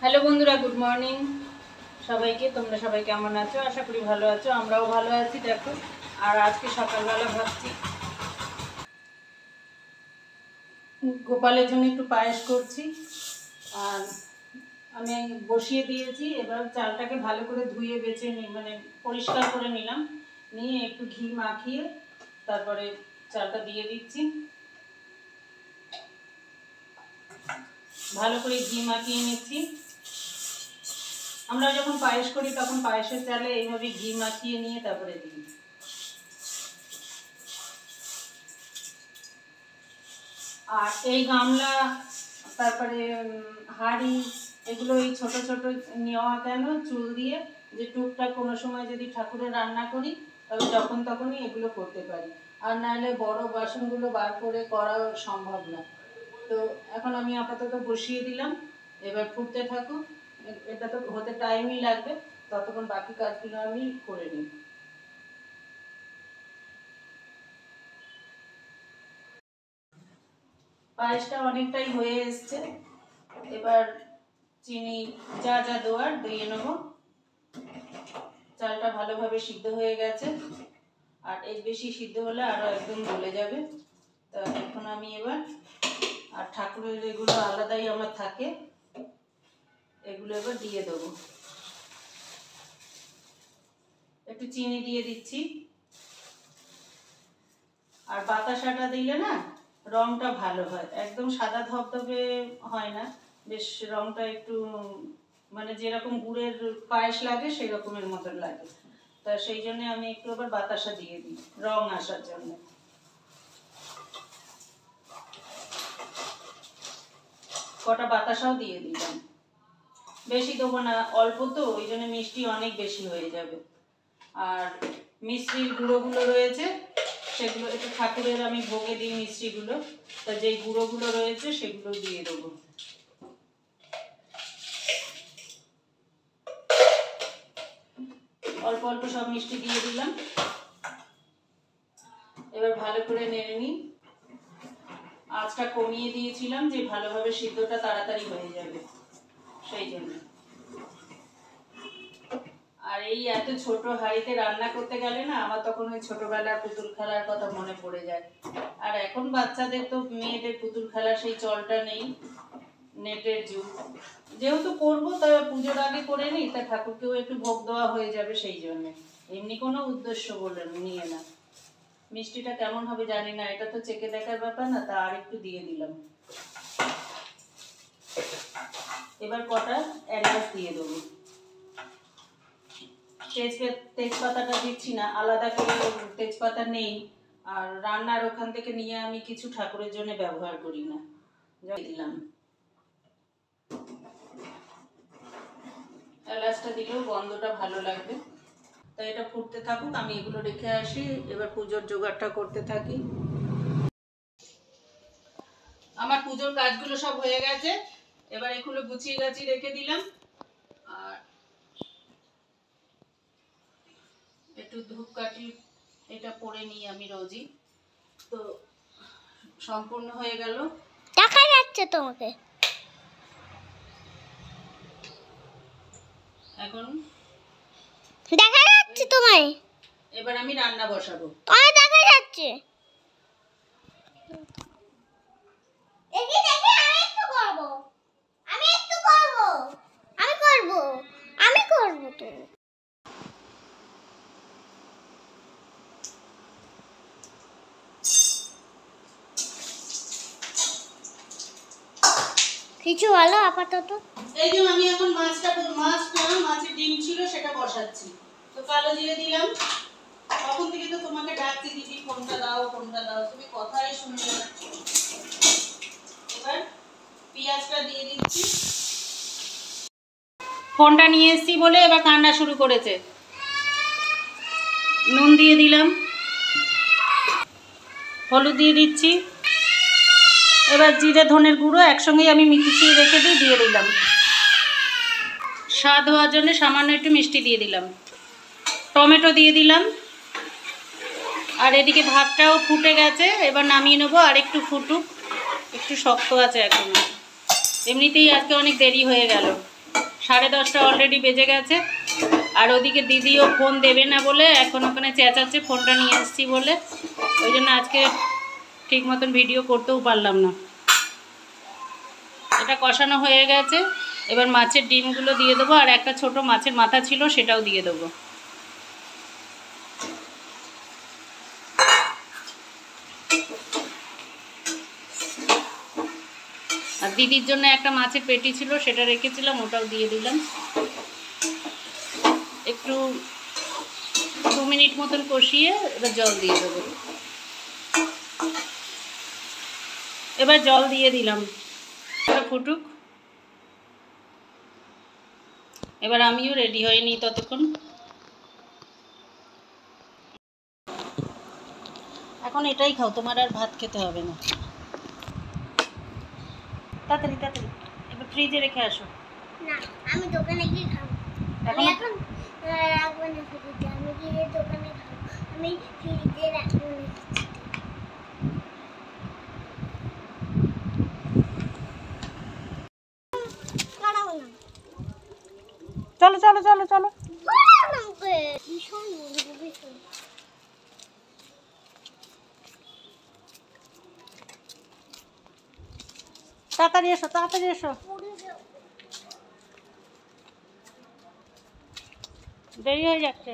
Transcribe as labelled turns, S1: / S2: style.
S1: Hello বন্ধুরা, good morning সবাইকে। তোমরা সবাই কেমন আছো? আশা করি ভালো আছো, আমরাও ভালো আছি। দেখো, আর আজকে সকালবেলা ভাবছি গোপালের জন্য একটু পায়েস করছি। আর আমি বসিয়ে দিয়েছি, এবার চালটাকে ভালো করে ধুয়ে বেছে মানে পরিষ্কার করে নিলাম, নিয়ে একটু ঘি মাখিয়ে তারপরে চালটা দিয়ে দিচ্ছি। ভালো করে ঘি মাখিয়ে নিচ্ছি। আমরা যখন পায়েস করি তখন পায়েসের চালে এইভাবে ঘি মাখিয়ে নিয়ে তারপরে দিই। আর এই গামলা, তারপরে হাঁড়ি, এগুলো এই ছোট ছোট নেওয়া কেন চুল দিয়ে, যে টুকটাক কোনো সময় যদি ঠাকুরের রান্না করি তবে যখন তখনই এগুলো করতে পারি, আর নাহলে বড় বাসনগুলো বার করে করা সম্ভব না। তো এখন আমি আপাতত বসিয়ে দিলাম, এবার ফুটতে থাকুক। এটা তো হতে টাইমই লাগবে, ততক্ষণ বাকি কাজগুলো আমি করে নিই। পায়েসটা অনেকটাই হয়ে এসছে, এবার চিনি যা যা দেওয়ার দিয়ে নেবো। চালটা ভালোভাবে সিদ্ধ হয়ে গেছে, আর এর বেশি সিদ্ধ হলে আরও একদম গলে যাবে। তা এখন আমি এবার, আর ঠাকুরের এগুলো আলাদাই আমার থাকে, এগুলো এবার দিয়ে দেবো। একটু চিনি দিয়ে দিচ্ছি। আর বাতাসাটা দিলে না রংটা ভালো হয়, একদম সাদা ধবধবে হয় না, বেশ রংটা একটু মানে যেরকম গুড়ের পায়েস লাগে সেই রকমের মতন লাগে। তা সেই জন্য আমি একটু আবার বাতাসা দিয়ে দিই রং আসার জন্য। কটা বাতাসাও দিয়ে দিলাম, বেশি দেবো না, অল্প তো, ওই জন্য মিষ্টি অনেক বেশি হয়ে যাবে। আর মিষ্টির গুঁড়োগুলো রয়েছে সেগুলো একটু ঠাকুরের আমি ভোগে দিই মিষ্টিগুলো, তা যেই গুঁড়োগুলো রয়েছে সেগুলো দিয়ে দেবো। অল্প অল্প সব মিষ্টি দিয়ে দিলাম, এবার ভালো করে নেড়ে নিই। আঁচটা কমিয়ে দিয়েছিলাম যে ভালোভাবে সিদ্ধটা তাড়াতাড়ি হয়ে যাবে সেই জন্য। আর এই এত ছোট হাঁড়িতে রান্না করতে গেলে না আমার তখন ওই ছোটবেলার পুতুল খেলার কথা মনে পড়ে যায়। আর এখন বাচ্চাদের তো, মেয়েদের পুতুল খেলা সেই চলটা নেই, নেটের যুগ। যেহেতু করবো তা পুজোর আগে করে নিই, তা ঠাকুরকেও একটু ভোগ দেওয়া হয়ে যাবে সেই জন্যে, এমনি কোনো উদ্দেশ্য বলে নিয়ে না। মিষ্টিটা কেমন হবে জানি না, এটা তো চেকে দেখার ব্যাপার না, তা আর একটু দিয়ে দিলাম। এবার কটা এলাচ দিয়ে দেবো। তেজপাতাটা দিচ্ছি না, আলাদা করে তেজপাতা নেই, আর রান্নার ওখান থেকে নিয়ে আমি কিছু ঠাকুরের জন্য ব্যবহার করি না, দিলাম। এলাচটা দিলেও গন্ধটা ভালো লাগবে। তাই এটা ফুটতে থাকুক, আমি এগুলো রেখে আসি, এবার পুজোর জোগাড়টা করতে থাকি। আমার পুজোর কাজগুলো সব হয়ে গেছে, এবার এগুলো গুছিয়ে গাছিয়ে রেখে দিলাম। আর একটু ধূপকাঠি এটা পরে নিই আমি রোজই, তো সম্পূর্ণ হয়ে গেল।
S2: দেখা যাচ্ছে তোমাকে
S1: এখন,
S2: দেখা যাচ্ছে তোমায়।
S1: এবার আমি রান্না বসাবো।
S2: তোমায় দেখা যাচ্ছে। দেখি দেখি, আমি একটু করব, আমি একটু করব, আমি করব, আমি করব তো। কিছু বলো আপাতত।
S1: এই যে আমি এখন মাছের ডিম ছিল সেটা বসাচ্ছি। তো কালো জিরে দিলাম, তখন থেকে তো তোমাকে ডাকছি দিদি কোনটা দাও কোনটা দাও, তুমি কথাই শুনলে না। এবার পেঁয়াজটা দিয়ে দিচ্ছি। ফোনটা নিয়ে এসেছি বলে এবার কান্না শুরু করেছে। নুন দিয়ে দিলাম, হলুদ দিয়ে দিচ্ছি। এবার জিরে ধনের গুঁড়ো একসঙ্গেই আমি মিশিয়ে রেখে দিয়ে দিলাম। স্বাদ হওয়ার জন্য সামান্য একটু মিষ্টি দিয়ে দিলাম, টমেটো দিয়ে দিলাম। আর এদিকে ভাতটাও ফুটে গেছে, এবার নামিয়ে নেবো, আর একটু ফুটুক, একটু শক্ত আছে এখনো। এমনিতেই আজকে অনেক দেরি হয়ে গেল, 10:30 অলরেডি বেজে গেছে। আর ওদিকে দিদিও ফোন দেবে না বলে এখন ওখানে চেঁচাচ্ছে, ফোনটা নিয়ে এসেছি বলে। ওই জন্য আজকে ঠিক মতন ভিডিও করতেও পারলাম না। এটা কষানো হয়ে গেছে, এবার মাছের ডিমগুলো দিয়ে দেবো, আর একটা ছোট মাছের মাথা ছিল সেটাও দিয়ে দেবো। আর দিদির জন্য একটা মাছের পেটি ছিল সেটা রেখেছিলাম, ওটাও দিয়ে দিলাম। একটু 2 মিনিট মতন কষিয়ে এবার জল দিয়ে দেবো। এবার জল দিয়ে দিলাম, ফুটুক। এবার আমিও রেডি হয়ে নিই ততক্ষণ। এখন এটাই খাও, তোমার আর ভাত খেতে হবে না। তাড়াতাড়ি তাড়াতাড়ি এবার ফ্রিজে রেখে আসো।
S2: না, আমি দোকানে গিয়ে খাবো। আমি এখন রাখবো না ফ্রিজে, আমি গিয়ে দোকানে খাবো। আমি ফ্রিজে রাখবো না। কাটাবো না।
S1: চলো চলো চলো চলো।
S2: ভীষণ ভীষণ
S1: তাড়াতাড়ি এসো তাড়াতাড়ি এসো, দেরি হয়ে যাচ্ছে।